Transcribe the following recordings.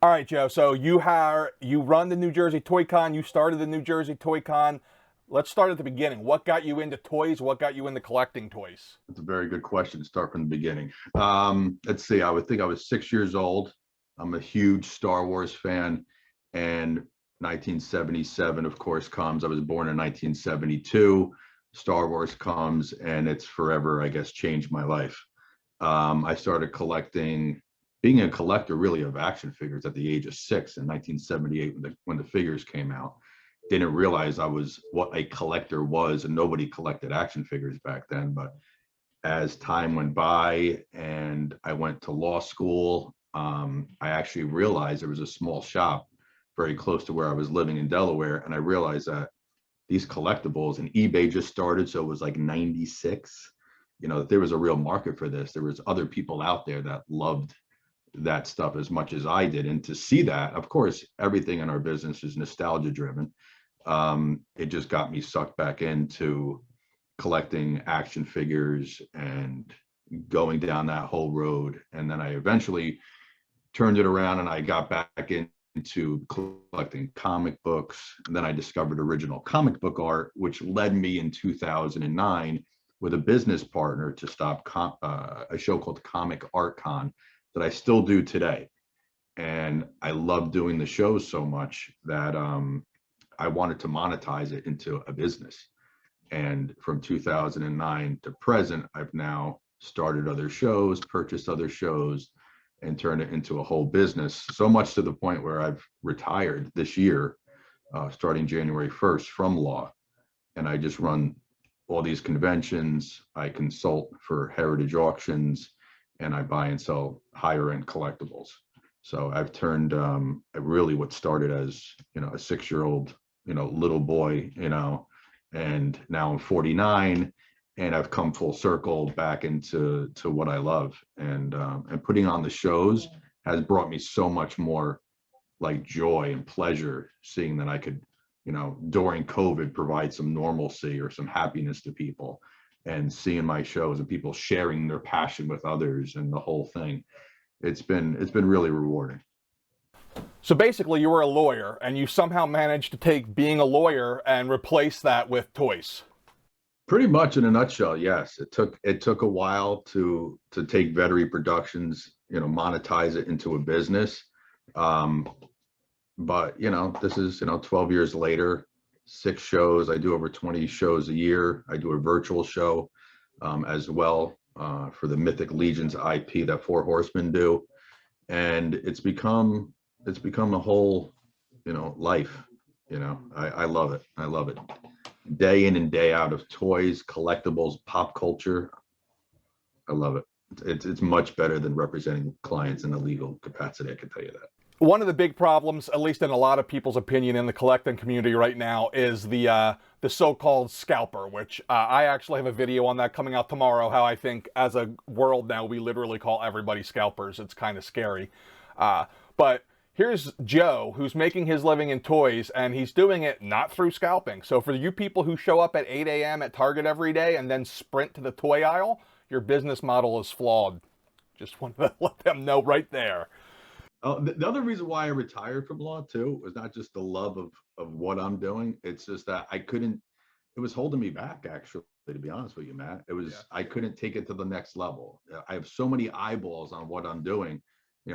All right, Joe. So you run the New Jersey ToyCon. You started the New Jersey ToyCon. Let's start at the beginning. What got you into toys? What got you into collecting toys? That's a very good question to start from the beginning. Let's see. I would think I was 6 years old. I'm a huge Star Wars fan, and 1977, of course, comes. I was born in 1972. Star Wars comes, and it's forever, I guess, changed my life. I started being a collector really of action figures at the age of 6 in 1978 when the figures came out. Didn't realize I was what a collector was, and nobody collected action figures back then. But as time went by and I went to law school, I actually realized there was a small shop very close to where I was living in Delaware, and I realized that these collectibles, and eBay just started, so it was like 96, that there was a real market for this. There was other people out there that loved that stuff as much as I did. And to see that, of course, everything in our business is nostalgia driven. It just got me sucked back into collecting action figures and going down that whole road. And then I eventually turned it around and I got back into collecting comic books. And then I discovered original comic book art, which led me in 2009 with a business partner to stop a show called Comic Art Con that I still do today. And I love doing the shows so much that I wanted to monetize it into a business. And from 2009 to present, I've now started other shows, purchased other shows, and turned it into a whole business. So much to the point where I've retired this year, starting January 1st from law. And I just run all these conventions. I consult for heritage auctions, and I buy and sell higher end collectibles. So I've turned really what started as, a 6-year-old, little boy, and now I'm 49, and I've come full circle back into what I love. And putting on the shows has brought me so much more like joy and pleasure, seeing that I could, during COVID, provide some normalcy or some happiness to people, and seeing my shows and people sharing their passion with others and the whole thing. It's been really rewarding. So basically you were a lawyer and you somehow managed to take being a lawyer and replace that with toys. Pretty much in a nutshell, yes. It took a while to take Veteri Productions, monetize it into a business. But this is 12 years later, 6 shows. I do over 20 shows a year. I do a virtual show as well for the Mythic Legions IP that Four Horsemen do, and it's become a whole life. I love it. I love it. Day in and day out of toys, collectibles, pop culture. I love it. It's much better than representing clients in a legal capacity, I can tell you that. One of the big problems, at least in a lot of people's opinion in the collecting community right now, is the so-called scalper, which I actually have a video on that coming out tomorrow, how I think as a world now we literally call everybody scalpers. It's kind of scary. But here's Joe, who's making his living in toys, and he's doing it not through scalping. So for you people who show up at 8 a.m. at Target every day and then sprint to the toy aisle, your business model is flawed. Just wanted to let them know right there. The other reason why I retired from law too was not just the love of what I'm doing. It's just that it was holding me back, actually, to be honest with you, Matt. I couldn't take it to the next level. I have so many eyeballs on what I'm doing.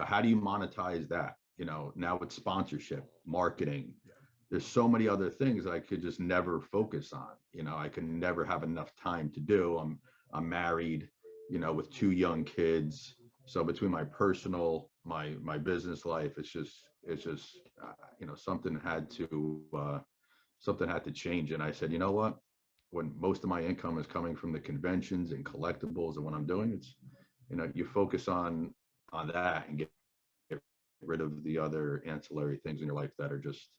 How do you monetize that? Now with sponsorship, marketing, there's so many other things that I could just never focus on. I could never have enough time to do. I'm married, with 2 young kids. So between my personal, my business life, it's just something had to change. And I said, you know what? When most of my income is coming from the conventions and collectibles and what I'm doing, it's you focus on that and get rid of the other ancillary things in your life that are just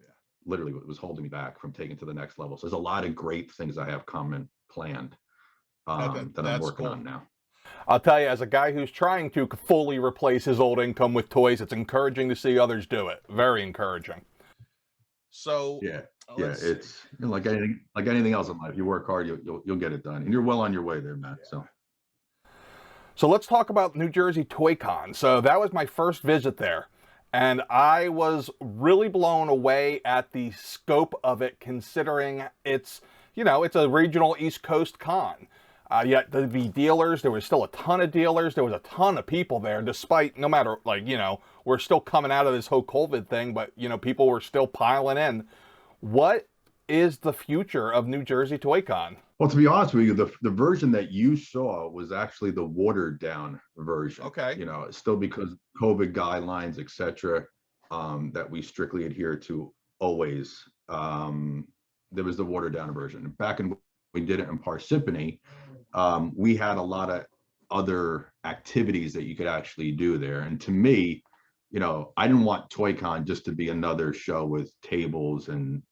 literally what was holding me back from taking to the next level. So there's a lot of great things I have coming planned that I'm working on now. I'll tell you, as a guy who's trying to fully replace his old income with toys, it's encouraging to see others do it. Very encouraging. So it's like anything else in life. You work hard, you'll get it done, and you're well on your way there, Matt. So let's talk about New Jersey ToyCon. So that was my first visit there. And I was really blown away at the scope of it, considering it's, you know, it's a regional East Coast con. Yet the dealers, there was still a ton of dealers. There was a ton of people there, despite, no matter, like, you know, we're still coming out of this whole COVID thing, but, you know, people were still piling in. What is the future of New Jersey ToyCon? Well, to be honest with you, the version that you saw was actually the watered down version. Okay. You know, still because COVID guidelines, et cetera, that we strictly adhere to always. There was the watered down version. Back in, we did it in Parsippany, we had a lot of other activities that you could actually do there. And to me, you know, I didn't want ToyCon just to be another show with tables and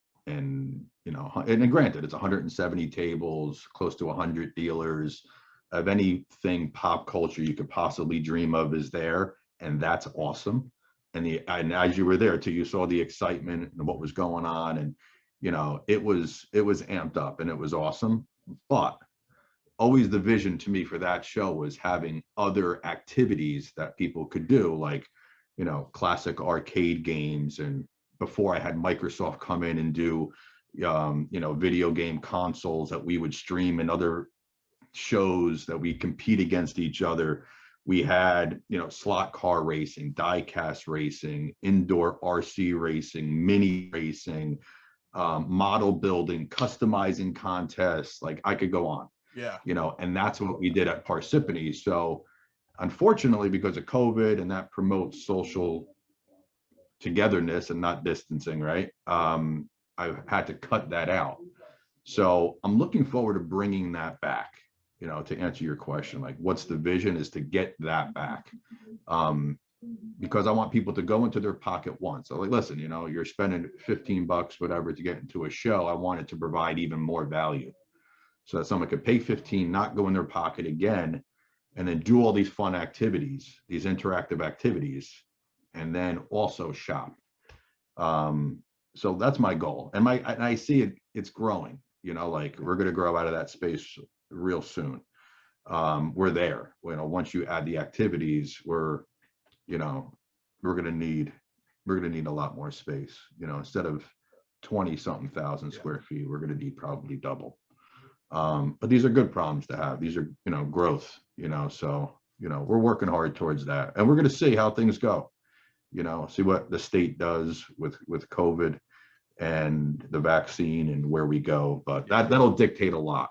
you know, and granted, it's 170 tables, close to 100 dealers, of anything pop culture you could possibly dream of is there, and that's awesome. And as you were there too, you saw the excitement and what was going on, and you know, it was amped up and it was awesome. But always the vision to me for that show was having other activities that people could do, like, you know, classic arcade games. And before, I had Microsoft come in and do you know, video game consoles that we would stream, and other shows that we compete against each other. We had, you know, slot car racing, die-cast racing, indoor RC racing, mini racing, model building, customizing contests. Like, I could go on. Yeah. You know, and that's what we did at Parsippany. So unfortunately, because of COVID, and that promotes social togetherness and not distancing, right? I've had to cut that out. So I'm looking forward to bringing that back, you know, to answer your question, like, what's the vision, is to get that back. Because I want people to go into their pocket once. So, like, listen, you know, you're spending 15 bucks, whatever, to get into a show. I want it to provide even more value, so that someone could pay 15, not go in their pocket again, and then do all these fun activities, these interactive activities, and then also shop. So that's my goal. And I see it's growing, you know, like, we're going to grow out of that space real soon. We're there, you know, once you add the activities, you know, we're going to need a lot more space, you know, instead of 20-something thousand square feet, we're going to need probably double. But these are good problems to have. These are, you know, growth, you know, so, you know, we're working hard towards that, and we're going to see how things go, you know, see what the state does with COVID and the vaccine and where we go, but that'll dictate a lot.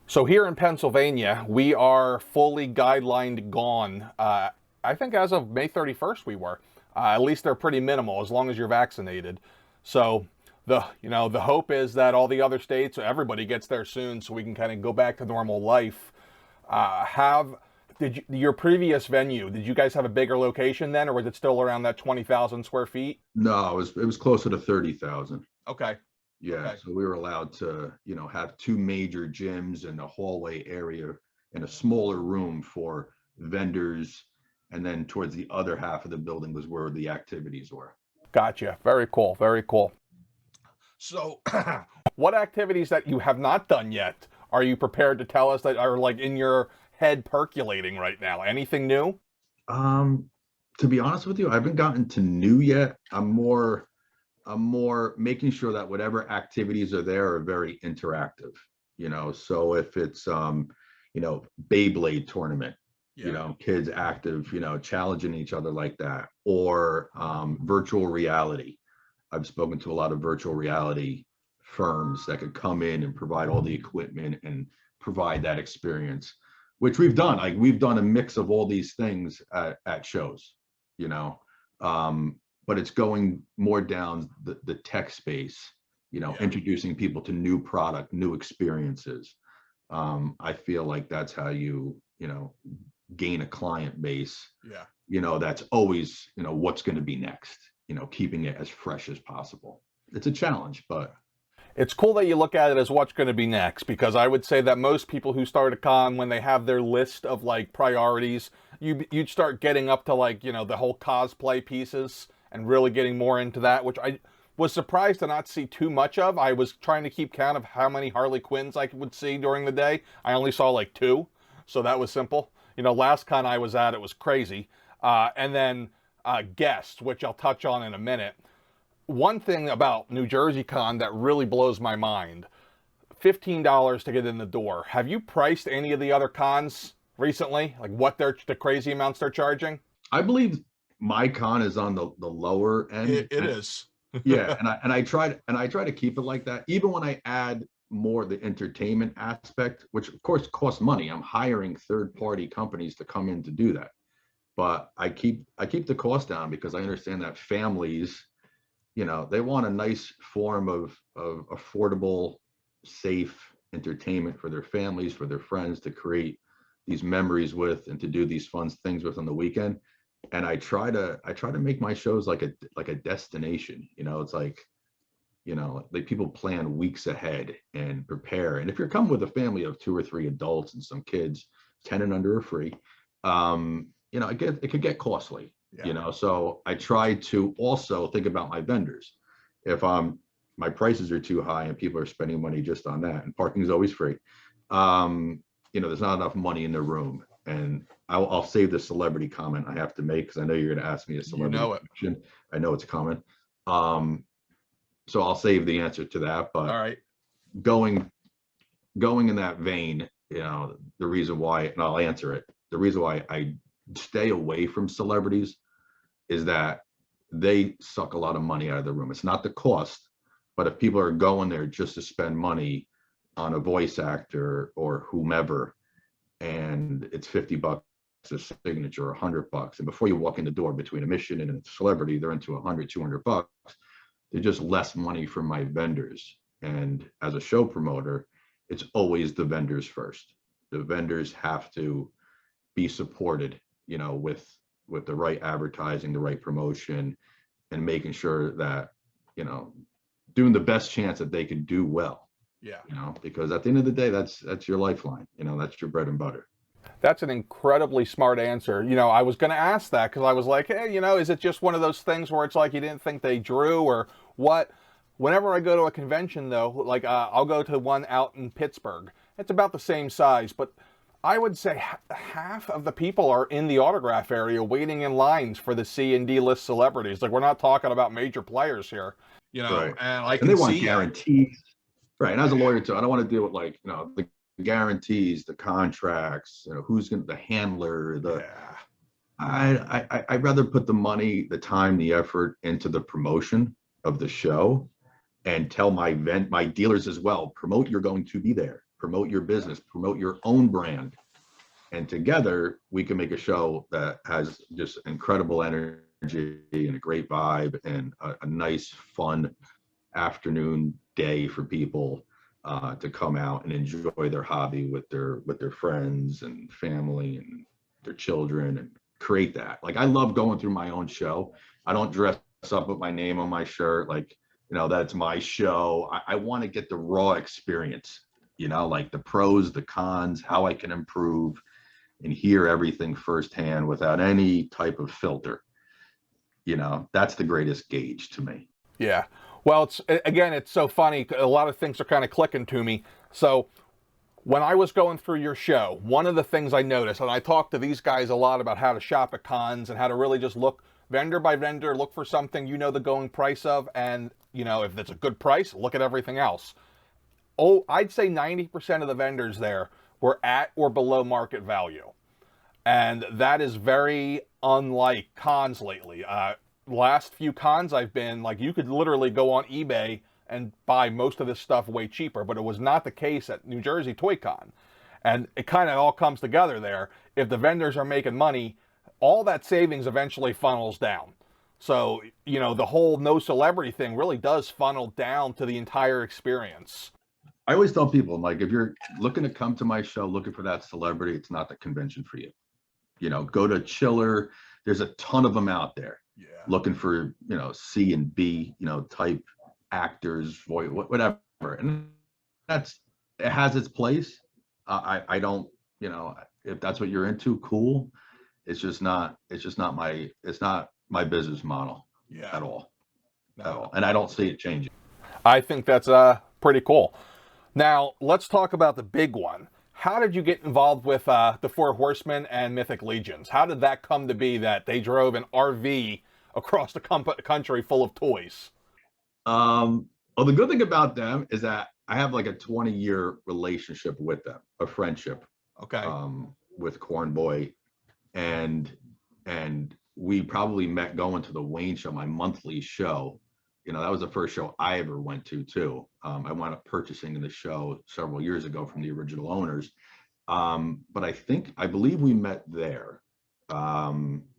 So here in Pennsylvania, we are fully guidelined gone. I think as of May 31st we were. At least they're pretty minimal as long as you're vaccinated. So the hope is that all the other states, everybody gets there soon, so we can kind of go back to normal life. Your previous venue, did you guys have a bigger location then, or was it still around that 20,000 square feet? No, it was closer to 30,000. Okay. Yeah. Okay. So we were allowed to, you know, have 2 major gyms and a hallway area and a smaller room for vendors. And then towards the other half of the building was where the activities were. Gotcha. Very cool. Very cool. So what activities that you have not done yet are you prepared to tell us that are, like, in your head percolating right now? Anything new? To be honest with you, I haven't gotten to new yet. I'm more making sure that whatever activities are there are very interactive, you know. So if it's you know, Beyblade tournament, you know, kids active, you know, challenging each other like that, or virtual reality. I've spoken to a lot of virtual reality firms that could come in and provide all the equipment and provide that experience, which we've done. Like, we've done a mix of all these things at shows, you know, but it's going more down the tech space, you know, introducing people to new product, new experiences. I feel like that's how you know, gain a client base, you know, that's always, you know, what's going to be next, you know, keeping it as fresh as possible. It's a challenge, but it's cool that you look at it as what's going to be next, because I would say that most people who start a con, when they have their list of, like, priorities, you'd start getting up to, like, you know, the whole cosplay pieces and really getting more into that, which I was surprised to not see too much of. I was trying to keep count of how many Harley Quinns I would see during the day. I only saw like 2, so that was simple. You know, last con I was at, it was crazy. And then guests, which I'll touch on in a minute. One thing about New Jersey Con that really blows my mind, $15 to get in the door. Have you priced any of the other cons recently? Like what the crazy amounts they're charging? I believe my con is on the lower end. It is. Yeah, and I try to keep it like that. Even when I add more the entertainment aspect, which of course costs money. I'm hiring third-party companies to come in to do that. But I keep the cost down because I understand that families, they want a nice form of affordable, safe entertainment for their families, for their friends, to create these memories with and to do these fun things with on the weekend. And I try to make my shows like a destination. It's like people plan weeks ahead and prepare. And if you're coming with a family of 2 or 3 adults and some kids, 10 and under are free. It could get costly. Yeah. So I try to also think about my vendors. If my prices are too high and people are spending money just on that, and parking is always free, there's not enough money in the room. And I'll save the celebrity comment I have to make because I know you're going to ask me a celebrity question. I know it's coming. So I'll save the answer to that. But All right. going in that vein, the reason why, and I'll answer it, the reason why I stay away from celebrities is that they suck a lot of money out of the room. It's not the cost, but if people are going there just to spend money on a voice actor or whomever, and it's $50 a signature, $100, and before you walk in the door between a mission and a celebrity, they're into $100, $200. They're just less money for my vendors. And as a show promoter, it's always the vendors first. The vendors have to be supported, with the right advertising, the right promotion, and making sure that, doing the best chance that they can do well. Yeah. Because at the end of the day, that's your lifeline. That's your bread and butter. That's an incredibly smart answer. I was going to ask that because I was like, hey, is it just one of those things where it's like you didn't think they drew or what? Whenever I go to a convention, though, like I'll go to one out in Pittsburgh. It's about the same size, but I would say half of the people are in the autograph area waiting in lines for the C and D list celebrities. Like, we're not talking about major players here. Right. And they want guarantees. Right. And as a lawyer too, I don't want to deal with the guarantees, the contracts, who's going to, the handler, I'd rather put the money, the time, the effort into the promotion of the show, and tell my dealers as well, promote you're going to be there, promote your business, promote your own brand. And together we can make a show that has just incredible energy and a great vibe and a nice, fun afternoon, day for people to come out and enjoy their hobby with their friends and family and their children, and create that. Like, I love going through my own show. I don't dress up with my name on my shirt, that's my show. I want to get the raw experience, like the pros, the cons, how I can improve, and hear everything firsthand without any type of filter. That's the greatest gauge to me. Yeah. Well, it's so funny. A lot of things are kind of clicking to me. So when I was going through your show, one of the things I noticed, and I talked to these guys a lot about how to shop at cons and how to really just look vendor by vendor, look for something the going price of, and if it's a good price, look at everything else. I'd say 90% of the vendors there were at or below market value. And that is very unlike cons lately. Last few cons I've been, you could literally go on eBay and buy most of this stuff way cheaper, but it was not the case at New Jersey ToyCon. And it kind of all comes together there. If the vendors are making money, all that savings eventually funnels down. So, the whole no celebrity thing really does funnel down to the entire experience. I always tell people, if you're looking to come to my show looking for that celebrity, it's not the convention for you. Go to Chiller. There's a ton of them out there. Yeah. Looking for, C and B, type actors, voice, whatever. And it has its place. I don't, if that's what you're into, cool. It's not my business model at all. At all. And I don't see it changing. I think that's pretty cool. Now, let's talk about the big one. how did you get involved with the Four Horsemen and Mythic Legions? How did that come to be that they drove an RV across the country full of toys? Well, the good thing about them is that I have like a 20-year relationship with them, a friendship. Okay. With Corn Boy, and we probably met going to the Wayne show, my monthly show. You know, that was the first show I ever went to too. I wound up purchasing the show several years ago from the original owners. But I believe we met there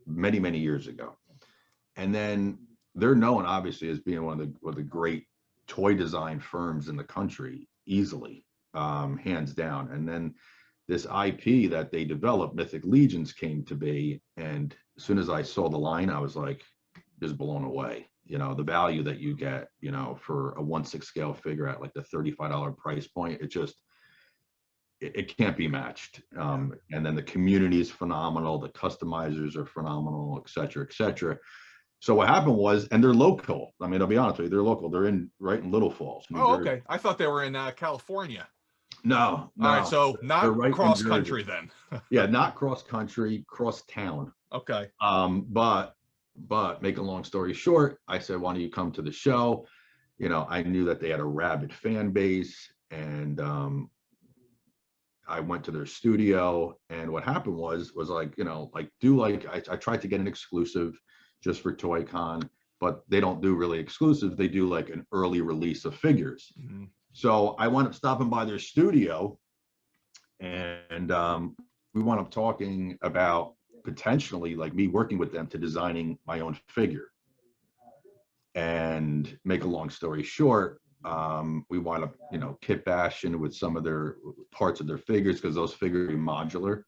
many years ago. And then they're known obviously as being one of the great toy design firms in the country, easily, hands down. And then this IP that they developed, Mythic Legions, came to be. And as soon as I saw the line, I was like, just blown away. You know, the value that you get, you know, for a 1/6 scale figure at like the $35 price point, it can't be matched. And then the community is phenomenal. The customizers are phenomenal, et cetera, et cetera. So what happened was, and they're local. I mean, I'll be honest with you, they're local. They're right in Little Falls. Oh, okay. I thought they were in California. No. All right, so not right cross country then. Yeah, not cross country, cross town. Okay. But make a long story short, I said, why don't you come to the show? You know, I knew that they had a rabid fan base, and I went to their studio, and what happened was like, you know, like I tried to get an exclusive just for ToyCon, but they don't do really exclusive. They do like an early release of figures. Mm-hmm. So I wound up stopping by their studio, and we wound up talking about potentially like me working with them to designing my own figure. And make a long story short, we wound up, you know, kit bashing with some of their parts of their figures, because those figures are modular.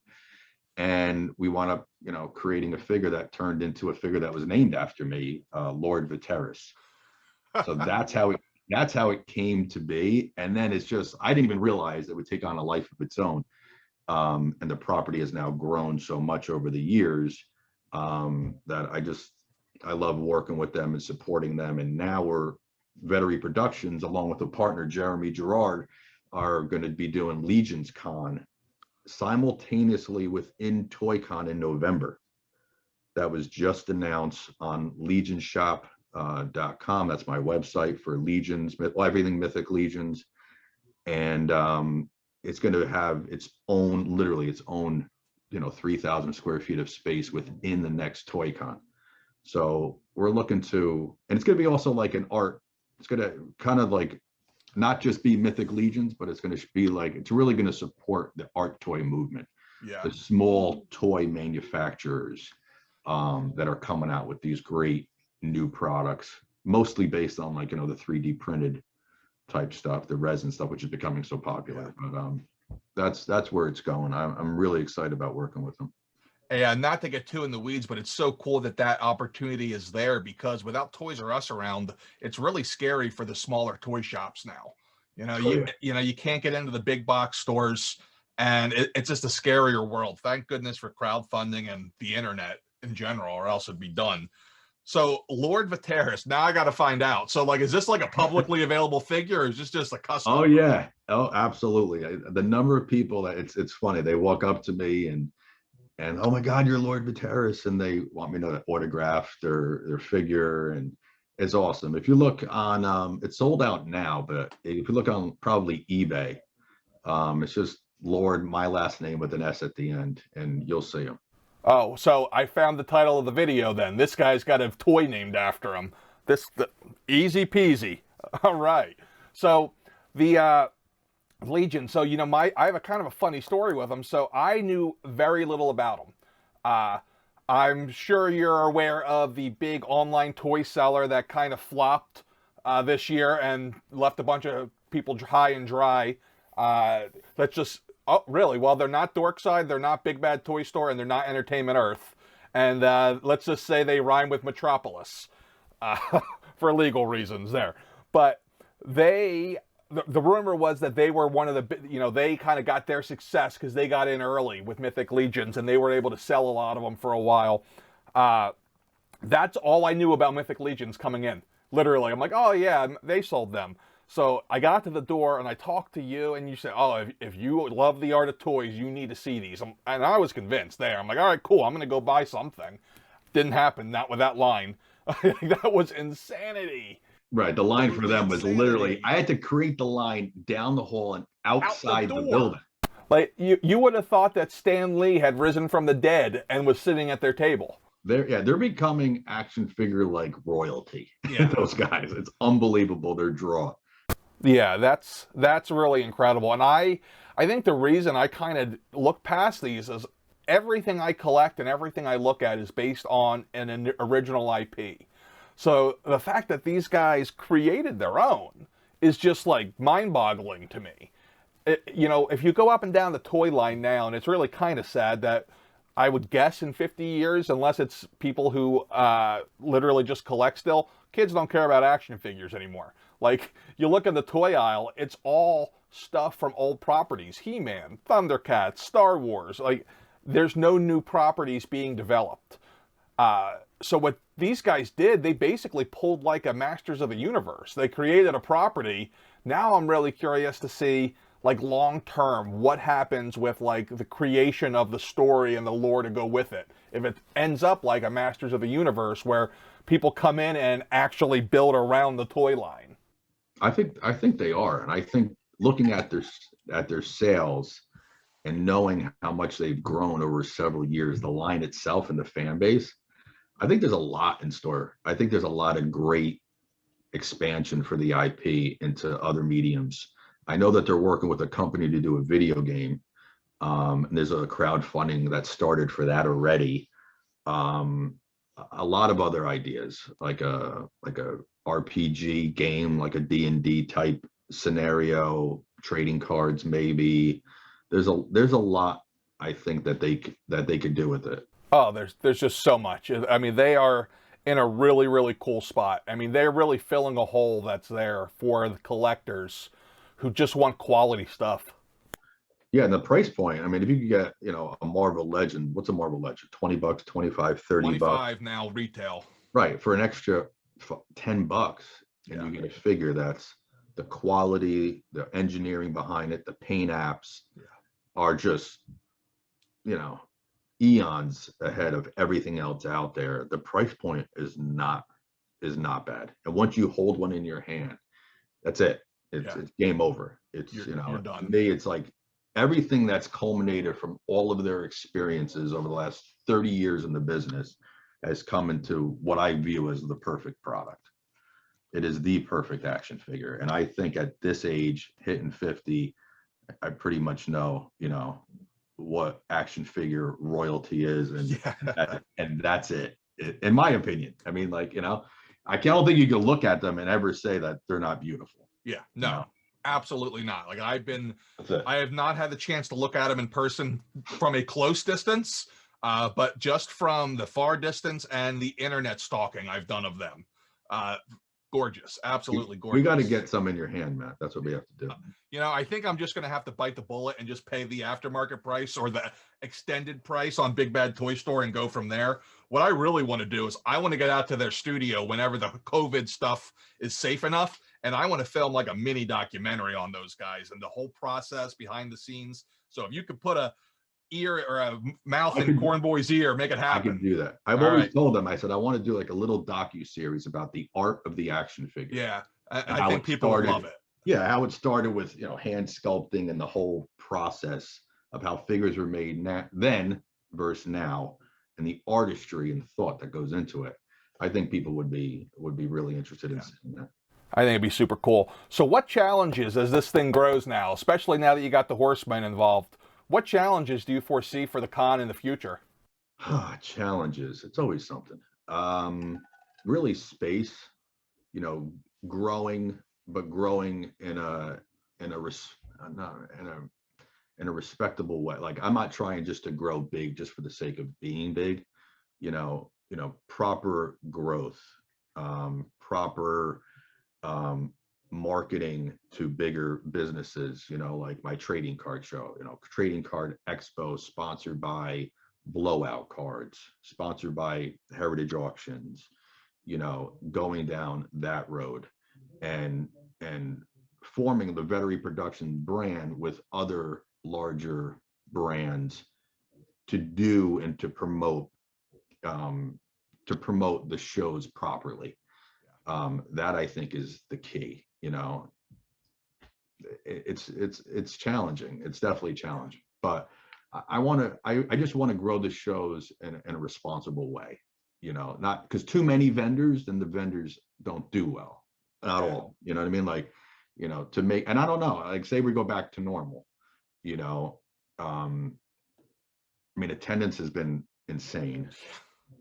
And we wound up, you know, creating a figure that turned into a figure that was named after me, Lord Veteri. So that's how it came to be. And then it's just, I didn't even realize it would take on a life of its own. And the property has now grown so much over the years that I love working with them and supporting them. And now Veteri Productions, along with a partner, Jeremy Gerard, are going to be doing Legions Con simultaneously within ToyCon in November. That was just announced on legionshop.com. That's my website for Legions, everything Mythic Legions. And it's going to have its own, you know, 3,000 square feet of space within the next ToyCon. So we're looking to, and it's going to be also like an art. It's going to kind of like not just be Mythic Legions, but it's going to be like, it's really going to support the art toy movement. Yeah. The small toy manufacturers that are coming out with these great new products, mostly based on like, you know, the 3D printed type stuff, the resin stuff, which is becoming so popular. Yeah. But that's where it's going. I'm really excited about working with them. And not to get too in the weeds, but it's so cool that opportunity is there, because without Toys R Us around, it's really scary for the smaller toy shops now. You know, you can't get into the big box stores, and it's just a scarier world. Thank goodness for crowdfunding and the internet in general, or else it'd be done. So Lord Veteri, now I got to find out. So like, is this like a publicly available figure, or is this just a custom? Oh yeah. Oh, absolutely. The number of people that it's funny. They walk up to me and oh my God, you're Lord Veteri, and they want me to autograph their figure, and it's awesome. If you look on, it's sold out now, but if you look on probably eBay, it's just Lord, my last name with an S at the end, and you'll see him. Oh, so I found the title of the video then. This guy's got a toy named after him. Easy peasy. All right. So the Legion. So, you know, I have a kind of a funny story with them. So I knew very little about them. I'm sure you're aware of the big online toy seller that kind of flopped this year and left a bunch of people high and dry. Oh, really? Well, they're not Dorkside, they're not Big Bad Toy Store, and they're not Entertainment Earth. And let's just say they rhyme with Metropolis for legal reasons there. But the rumor was that they were one of the, you know, they kind of got their success because they got in early with Mythic Legions, and they were able to sell a lot of them for a while. That's all I knew about Mythic Legions coming in. Literally, I'm like, oh yeah, they sold them. So I got to the door and I talked to you, and you said, "Oh, if you love the art of toys, you need to see these." And I was convinced there. I'm like, "All right, cool. I'm going to go buy something." Didn't happen. Not with that line. That was insanity. Right. The line for them was literally, Insanity. I had to create the line down the hall and Out outside the the door. building. Like you would have thought that Stan Lee had risen from the dead and was sitting at their table. They're becoming action figure like royalty. Yeah. Those guys. It's unbelievable their draw. Yeah, that's really incredible. And I think the reason I kind of look past these is everything I collect and everything I look at is based on an original IP. So the fact that these guys created their own is just like mind-boggling to me. If you go up and down the toy line now, and it's really kind of sad that I would guess in 50 years, unless it's people who literally just collect still, kids don't care about action figures anymore. Like, you look at the toy aisle, it's all stuff from old properties. He-Man, Thundercats, Star Wars. Like, there's no new properties being developed. So what these guys did, they basically pulled like a Masters of the Universe. They created a property. Now I'm really curious to see, like, long term, what happens with like the creation of the story and the lore to go with it. If it ends up like a Masters of the Universe where people come in and actually build around the toy line. I think they are, and I think looking at their sales and knowing how much they've grown over several years, the line itself and the fan base, I think there's a lot in store. I think there's a lot of great expansion for the IP into other mediums. I know that they're working with a company to do a video game. And there's a crowdfunding that started for that already. A lot of other ideas, like a RPG game, like a D&D type scenario, trading cards maybe. There's a lot I think that they could do with it. Oh, there's just so much. I mean, they are in a really, really cool spot. I mean, they're really filling a hole that's there for the collectors who just want quality stuff. Yeah, and the price point, I mean, if you could get, a Marvel Legend, what's a Marvel Legend? $20, 25, 30 bucks. 25 now retail. Right, for an extra $10, and you get a figure that's the quality, the engineering behind it, the paint apps are just, eons ahead of everything else out there. The price point is not bad. And once you hold one in your hand, that's it. It's game over. It's You're done. To me, it's like everything that's culminated from all of their experiences over the last 30 years in the business has come into what I view as the perfect product. It is the perfect action figure. And I think at this age, hitting 50, I pretty much know, what action figure royalty is, and that's it, in my opinion. I mean, like, I don't think you can look at them and ever say that they're not beautiful. Yeah, no, absolutely not. Like, I have not had the chance to look at them in person from a close distance, but just from the far distance and the internet stalking I've done of them. Gorgeous, absolutely gorgeous. We got to get some in your hand, Matt. That's what we have to do. I think I'm just going to have to bite the bullet and just pay the aftermarket price or the extended price on Big Bad Toy Store and go from there. What I really want to do is I want to get out to their studio whenever the COVID stuff is safe enough, and I want to film like a mini documentary on those guys and the whole process behind the scenes. So if you could put a ear or a mouth in Cornboy's ear, make it happen. I can do that. I've always told them, I said, I want to do like a little docu-series about the art of the action figure. Yeah, I think people would love it. Yeah, how it started with, hand sculpting and the whole process of how figures were made then versus now, and the artistry and thought that goes into it. I think people would be really interested in seeing that. I think it'd be super cool. So what challenges, as this thing grows now, especially now that you got the Horsemen involved, what challenges do you foresee for the con in the future? Challenges. It's always something. Really space, growing, but growing in a respectable way. Like, I'm not trying just to grow big just for the sake of being big, proper growth, proper marketing to bigger businesses, like my trading card show, trading card expo sponsored by Blowout Cards, sponsored by Heritage Auctions, going down that road and forming the Veteri production brand with other larger brands to do and to promote the shows properly. That I think is the key. You know, it's challenging. It's definitely challenging, but I just want to grow the shows in a responsible way. You know, not because too many vendors, then the vendors don't do well at all. You know what I mean? Like, you know, to make, and I don't know, like say we go back to normal, you know, I mean, attendance has been insane.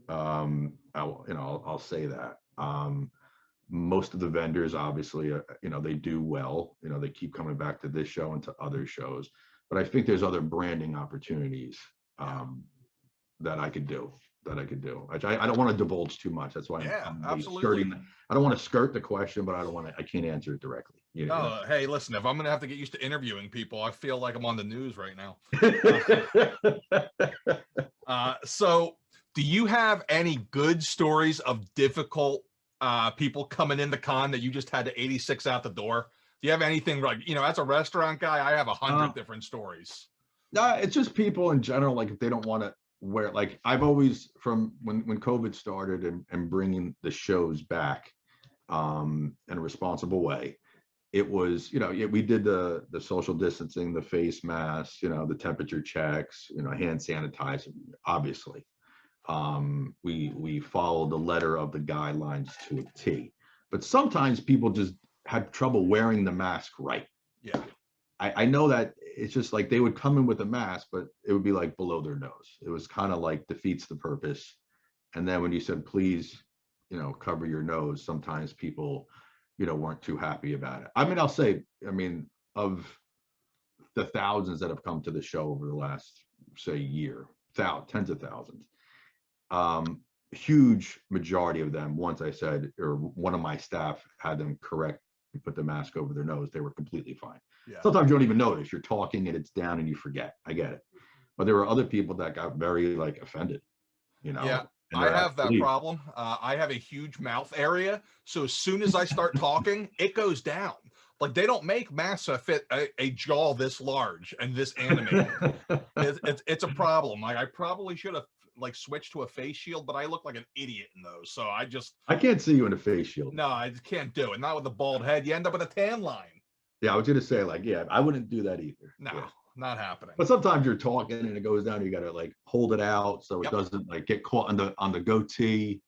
I'll say that. Most of the vendors, obviously, you know, they do well. You know, they keep coming back to this show and to other shows. But I think there's other branding opportunities that I could do. I don't want to divulge too much. That's why I'm absolutely. I don't want to skirt the question, but I can't answer it directly. You know? Hey, listen, if I'm going to have to get used to interviewing people, I feel like I'm on the news right now. So do you have any good stories of difficult people coming in the con that you just had to 86 out the door? Do you have anything like, you know, as a restaurant guy, I have 100 different stories. No, it's just people in general. Like if they don't want to wear, like I've always, from when COVID started and bringing the shows back in a responsible way, it was, you know, we did the social distancing, the face masks, you know, the temperature checks, you know, hand sanitizer, obviously. We followed the letter of the guidelines to a T, but sometimes people just had trouble wearing the mask right. Yeah. I know that it's just like they would come in with a mask, but it would be like below their nose. It was kind of like defeats the purpose. And then when you said, please, you know, cover your nose, sometimes people, you know, weren't too happy about it. I mean, I'll say, I mean, of the thousands that have come to the show over the last, say, year, tens of thousands, huge majority of them, once I said, or one of my staff had them correct and put the mask over their nose, they were completely fine. Yeah. Sometimes you don't even notice. You're talking and it's down and you forget. I get it. But there were other people that got very like offended, you know. Yeah, I have that problem. I have a huge mouth area. So as soon as I start talking, it goes down. Like they don't make masks that fit a jaw this large and this animated. It's a problem. Like I probably should have like switched to a face shield, but I look like an idiot in those. So I can't see you in a face shield. No, I can't do it. Not with a bald head. You end up with a tan line. Yeah, I was gonna say, like, yeah, I wouldn't do that either. No, yeah. Not happening. But sometimes you're talking and it goes down. You gotta like hold it out so it doesn't like get caught on the goatee.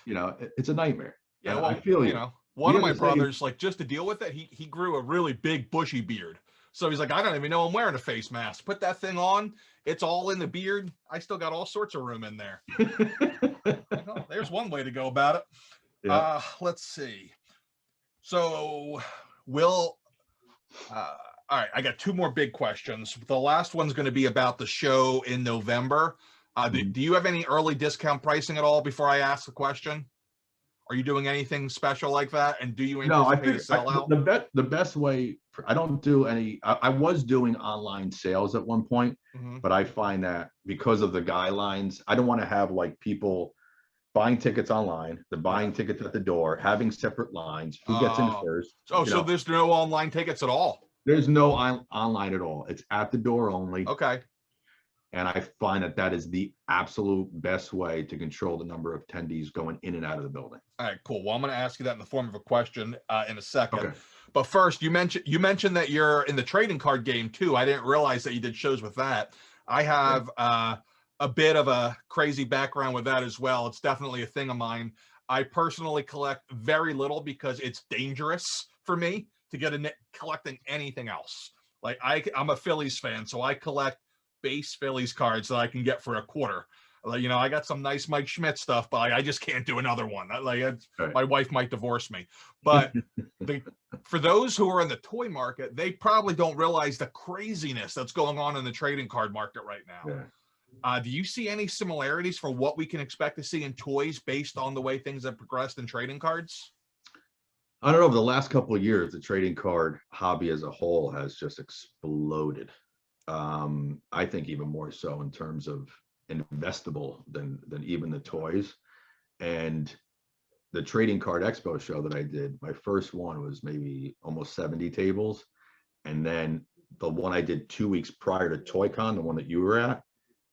You know, it's a nightmare. Yeah, well, I feel you know, one of my brothers, like, just to deal with it, he grew a really big bushy beard. So he's like, I don't even know I'm wearing a face mask. Put that thing on. It's all in the beard. I still got all sorts of room in there. Well, there's one way to go about it. Yeah. Let's see. So all right, I got two more big questions. The last one's going to be about the show in November. Do you have any early discount pricing at all before I ask the question? Are you doing anything special like that? And do you anticipate a sellout? The best way, I don't do any, I was doing online sales at one point, but I find that because of the guidelines, I don't want to have like people buying tickets online, the buying tickets at the door, having separate lines, who gets in first. Oh, so there's no online tickets at all? There's no online at all. It's at the door only. Okay. And I find that is the absolute best way to control the number of attendees going in and out of the building. All right, cool. Well, I'm going to ask you that in the form of a question in a second. Okay. But first, you mentioned that you're in the trading card game too. I didn't realize that you did shows with that. I have a bit of a crazy background with that as well. It's definitely a thing of mine. I personally collect very little because it's dangerous for me to get collecting anything else. Like I'm a Phillies fan, so I collect base Phillies cards that I can get for $0.25. Like, you know, I got some nice Mike Schmidt stuff, but I just can't do another one. My wife might divorce me. But for those who are in the toy market, they probably don't realize the craziness that's going on in the trading card market right now. Yeah. Do you see any similarities for what we can expect to see in toys based on the way things have progressed in trading cards? I don't know. Over the last couple of years, the trading card hobby as a whole has just exploded. I think even more so in terms of investable than even the toys. And the trading card expo show that I did, my first one was maybe almost 70 tables. And then the one I did 2 weeks prior to ToyCon, the one that you were at,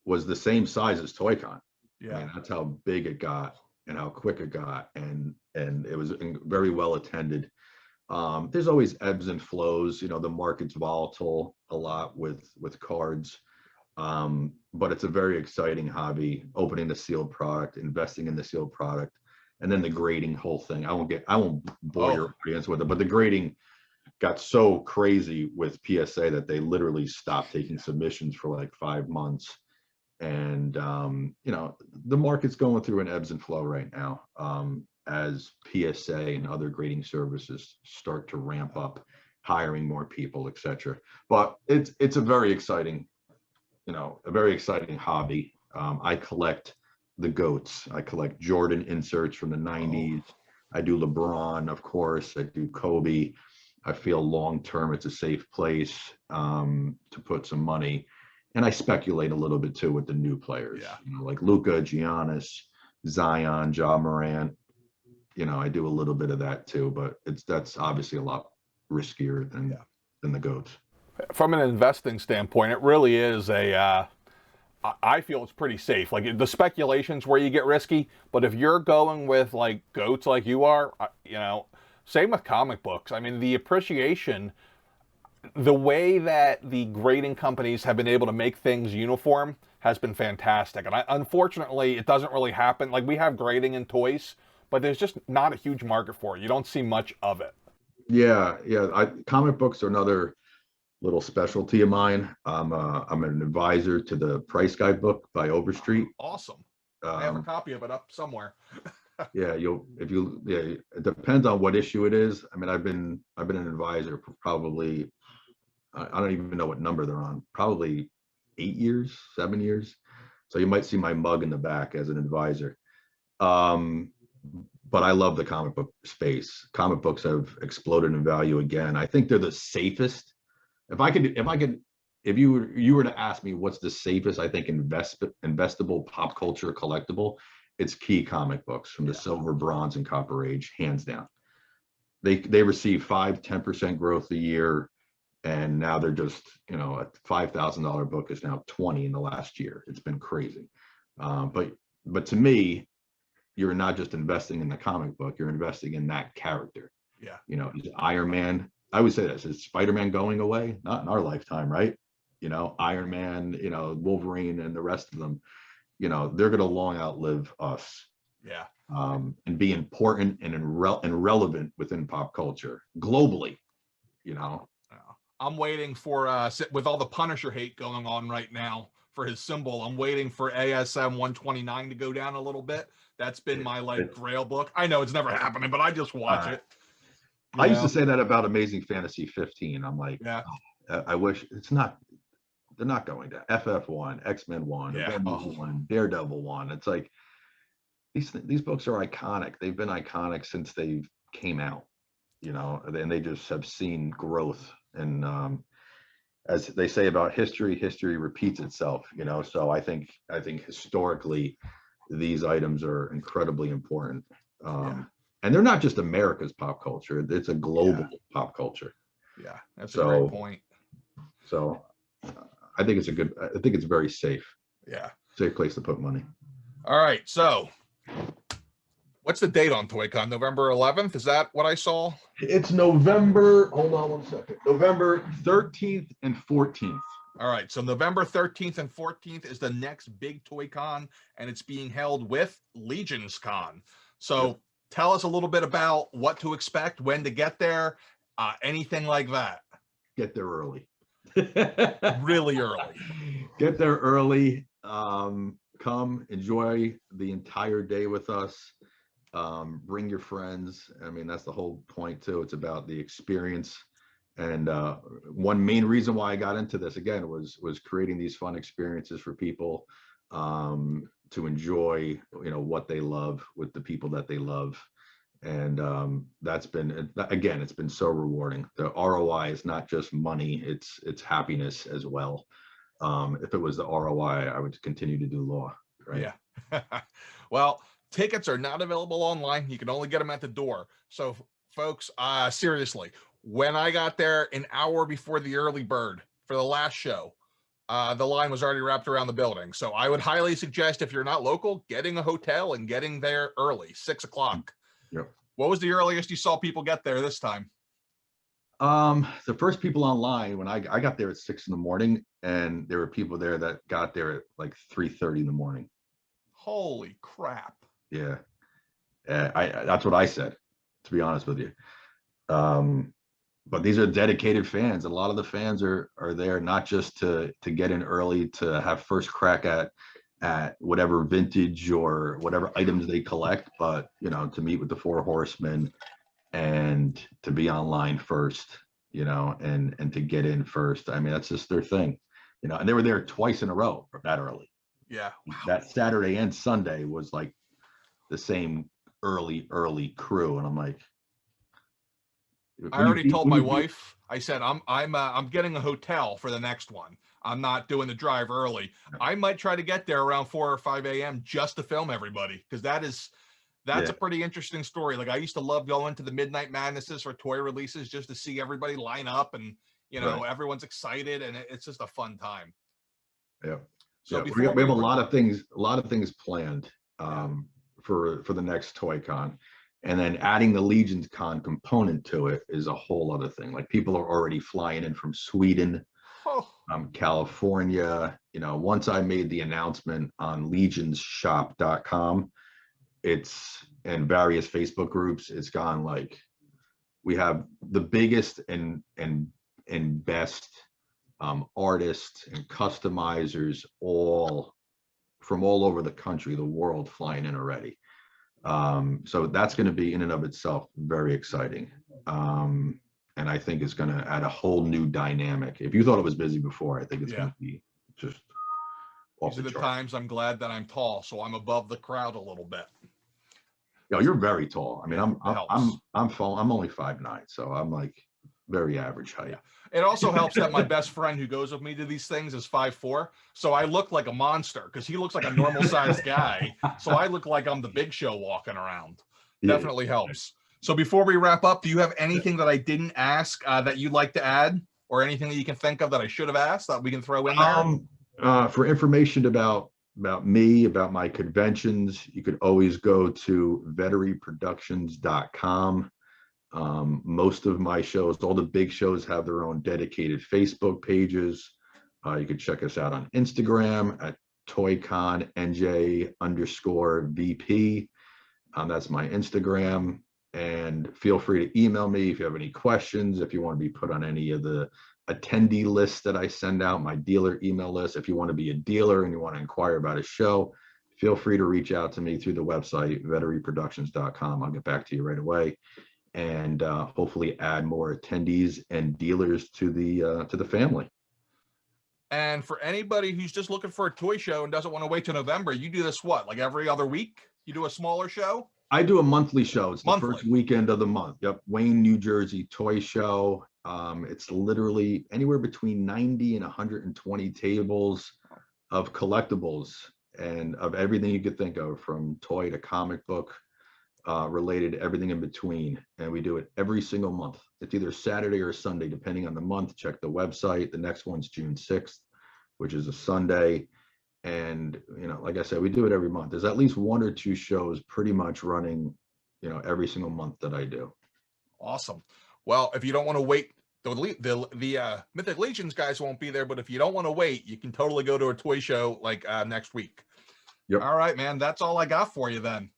was the same size as ToyCon. Yeah. I mean, that's how big it got and how quick it got. And it was very well attended. There's always ebbs and flows, you know, the market's volatile a lot with cards. But it's a very exciting hobby, opening the sealed product, investing in the sealed product, and then the grading whole thing. I won't bore your audience with it, but the grading got so crazy with PSA that they literally stopped taking submissions for like 5 months. And you know, the market's going through an ebbs and flow right now, as PSA and other grading services start to ramp up, hiring more people, etc. But it's a very exciting, you know, a very exciting hobby. I collect the GOATs. I collect Jordan inserts from the 90s. I do LeBron, of course. I do Kobe. I feel long-term it's a safe place to put some money. And I speculate a little bit too with the new players, you know, like Luka, Giannis, Zion, Ja Morant. You know, I do a little bit of that too, but that's obviously a lot riskier than the GOATs. From an investing standpoint, it really is I feel it's pretty safe. Like the speculation's where you get risky, but if you're going with like GOATs like you are, you know, same with comic books. I mean, the appreciation, the way that the grading companies have been able to make things uniform has been fantastic. And unfortunately, it doesn't really happen. Like we have grading in toys, but there's just not a huge market for it. You don't see much of it. Yeah. Comic books are another little specialty of mine. I'm an advisor to the Price Guide book by Overstreet. Awesome. I have a copy of it up somewhere. It depends on what issue it is. I mean, I've been an advisor for probably, I don't even know what number they're on, probably 8 years, 7 years. So you might see my mug in the back as an advisor. But I love the comic book space. Comic books have exploded in value again. I think they're the safest. If you were to ask me what's the safest, I think investable pop culture collectible, it's key comic books from the silver, bronze, and copper age, hands down. They receive 5-10% growth a year, and now they're just, you know, a $5,000 book is now 20 in the last year. It's been crazy. But to me, you're not just investing in the comic book, you're investing in that character. Yeah. You know, is Iron Man, I would say this, is Spider-Man going away? Not in our lifetime, right? You know, Iron Man, you know, Wolverine and the rest of them, you know, they're going to long outlive us. Yeah. And be important and relevant within pop culture globally, you know. I'm waiting for, with all the Punisher hate going on right now for his symbol, I'm waiting for ASM 129 to go down a little bit. That's been my like grail book. I know it's never happening, but I just watch it. I used to say that about Amazing Fantasy 15. I'm like, I wish it's not. They're not going to FF1, X-Men 1, Avengers 1, Daredevil 1. It's like these books are iconic. They've been iconic since they came out, you know, and they just have seen growth. And as they say about history repeats itself, you know. So I think historically, these items are incredibly important. And they're not just America's pop culture; it's a global pop culture. Yeah, that's a great point. So I think it's very safe. Yeah. Safe place to put money. All right. So what's the date on ToyCon? November 11th? Is that what I saw? It's November, hold on one second. November 13th and 14th. All right. So November 13th and 14th is the next big ToyCon, and it's being held with Legions Con. So tell us a little bit about what to expect, when to get there, anything like that. Get there early. Really early. Get there early. Come enjoy the entire day with us. Bring your friends. I mean, that's the whole point too. It's about the experience. And one main reason why I got into this again was creating these fun experiences for people to enjoy, you know, what they love with the people that they love. And that's been, again, it's been so rewarding. The ROI is not just money, it's happiness as well. If it was the ROI, I would continue to do law, right? Yeah. Well, tickets are not available online. You can only get them at the door. So folks, seriously, when I got there an hour before the early bird for the last show, the line was already wrapped around the building. So I would highly suggest, if you're not local, getting a hotel and getting there early, 6 o'clock. Yep. What was the earliest you saw people get there this time? The first people online, when I got there at 6 in the morning, and there were people there that got there at like 3:30 in the morning. Holy crap. Yeah. That's what I said, to be honest with you. But these are dedicated fans. A lot of the fans are there not just to get in early, to have first crack at whatever vintage or whatever items they collect, but to meet with the Four Horsemen and to be online first, and to get in first. I mean, that's just their thing, and they were there twice in a row that early. Yeah. Wow. That Saturday and Sunday was like the same early crew. And I'm like, I already told my wife, I said, I'm getting a hotel for the next one. I'm not doing the drive early. I might try to get there around 4 or 5 a.m. just to film everybody, because that's a pretty interesting story. Like, I used to love going to the Midnight Madnesses or toy releases just to see everybody line up, and everyone's excited, and it's just a fun time. Yeah. So we have a lot of things planned for the next ToyCon, and then adding the Legions Con component to it is a whole other thing. Like, people are already flying in from Sweden, California. Once I made the announcement on legionsshop.com, it's in various Facebook groups, it's gone like, we have the biggest and best artists and customizers from all over the country, the world, flying in already. So that's going to be in and of itself very exciting. And I think it's going to add a whole new dynamic. If you thought it was busy before, I think it's going to be just off These are the times I'm glad that I'm tall, so I'm above the crowd a little bit. You're very tall. I mean, I'm only 5'9", so I'm like very average height. Yeah. It also helps that my best friend who goes with me to these things is 5'4", so I look like a monster because he looks like a normal sized guy. So I look like I'm the Big Show walking around. Yeah. Definitely helps. So before we wrap up, do you have anything that I didn't ask that you'd like to add, or anything that you can think of that I should have asked that we can throw in there? For information about me, about my conventions, you could always go to VeteriProductions.com. Most of my shows, all the big shows, have their own dedicated Facebook pages. You can check us out on Instagram at ToyCon NJ_VP. That's my Instagram. And feel free to email me if you have any questions, if you want to be put on any of the attendee lists that I send out, my dealer email list. If you want to be a dealer and you want to inquire about a show, feel free to reach out to me through the website, VeteriProductions.com. I'll get back to you right away, and hopefully add more attendees and dealers to the family. And for anybody who's just looking for a toy show and doesn't want to wait till November, you do this like every other week? You do a smaller show? I do a monthly show. It's the first weekend of the month. Yep. Wayne, New Jersey Toy Show. It's literally anywhere between 90 and 120 tables of collectibles and of everything you could think of, from toy to comic book related, everything in between. And we do it every single month. It's either Saturday or Sunday, depending on the month. Check the website. The next one's June 6th, which is a Sunday. And, like I said, we do it every month. There's at least 1 or 2 shows pretty much running, every single month that I do. Awesome. Well, if you don't want to wait, the Mythic Legions guys won't be there, but if you don't want to wait, you can totally go to a toy show like next week. Yep. All right, man. That's all I got for you then.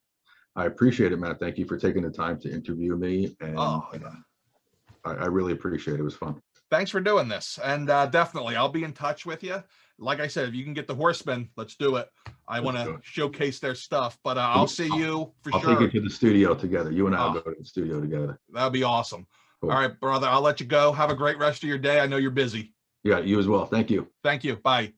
I appreciate it, Matt. Thank you for taking the time to interview me. And I really appreciate it. It was fun. Thanks for doing this. And definitely, I'll be in touch with you. Like I said, if you can get the Horsemen, let's do it. I want to showcase their stuff, but I'll see you for sure. I'll take you to the studio together. You and I will go to the studio together. That'd be awesome. Cool. All right, brother, I'll let you go. Have a great rest of your day. I know you're busy. Yeah, you as well. Thank you. Thank you. Bye.